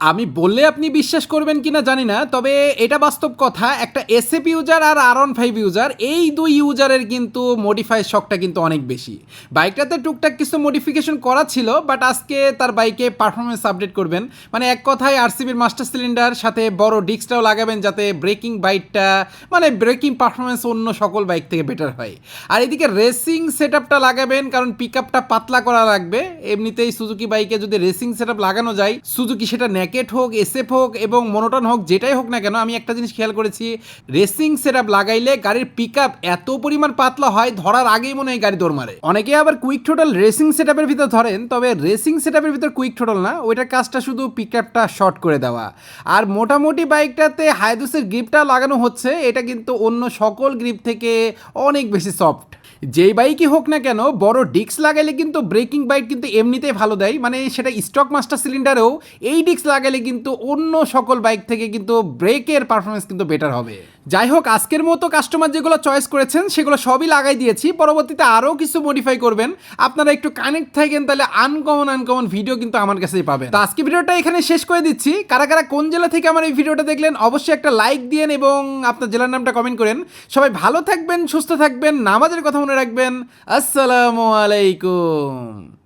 আমি বললে আপনি বিশ্বাস করবেন কিনা জানি না, তবে এটা বাস্তব কথা। একটা এসএফ ইউজার আর R15 ইউজার, এই দুই ইউজারের কিন্তু মডিফাই শখটা কিন্তু অনেক বেশি। বাইকটাতে টুকটাক কিছু মডিফিকেশন করা ছিল, বাট আজকে তার বাইকে পারফরমেন্স আপডেট করবেন। মানে এক কথায় আরসিবির মাস্টার সিলিন্ডার সাথে বড় ডিস্কটাও লাগাবেন, যাতে ব্রেকিং বাইকটা মানে ব্রেকিং পারফরমেন্স অন্য সকল বাইক থেকে বেটার হয়। আর এদিকে রেসিং সেট আপটা লাগাবেন, কারণ পিক আপটা পাতলা করা লাগবে। এমনিতেই সুজুকি বাইকে যদি রেসিং সেট আপ লাগানো যায়, সুজুকি সেটা নেকেট হোক, এসএফ হোক এবং মনোটন হোক, যেটাই হোক না কেন, আমি একটা জিনিস খেয়াল করেছি, রেসিং সেট আপ লাগাইলে গাড়ির পিক আপ এত পরিমাণ পাতলা হয়, ধরার আগেই মনে হয় গাড়ি দৌড় মারে। অনেকে আবার কুইক টোটাল রেসিং সেট আপের ভিতর ধরেন, তবে রেসিং সেট আপের ভিতর কুইক টোটাল না, ওইটার কাজটা শুধু পিক আপটা শর্ট করে দেওয়া। আর মোটামুটি বাইকটাতে হায়াদুসের গ্রিপটা লাগানো হচ্ছে, এটা কিন্তু অন্য সকল গ্রিপ থেকে অনেক বেশি সফট। যেই বাইকই হোক না কেন, বড় ডিস্ক লাগাইলে কিন্তু ব্রেকিং বাইক কিন্তু এমনিতেই ভালো দেয়, মানে সেটা স্টক মাস্টার সিলিন্ডারেও এই ডিস্ক লাগাইলে কিন্তু অন্য সকল বাইক থেকে কিন্তু ব্রেকের পারফরমেন্স কিন্তু বেটার হবে। যাই হোক, আজকের মতো কাস্টমার যেগুলো চয়েস করেছেন সেগুলো সবই লাগাই দিয়েছি, পরবর্তীতে আরও কিছু মডিফাই করবেন। আপনারা একটু কানেক্ট থাকেন, তাহলে আনকমন ভিডিও কিন্তু আমার কাছেই পাবেন। তো আজকে ভিডিওটা এখানে শেষ করে দিচ্ছি। কারা কারা কোন জেলা থেকে আমার এই ভিডিওটা দেখলেন অবশ্যই একটা লাইক দিয়েন এবং আপনার জেলার নামটা কমেন্ট করেন। সবাই ভালো থাকবেন, সুস্থ থাকবেন, নামাজের কথা মনে রাখবেন। আসসালামু আলাইকুম।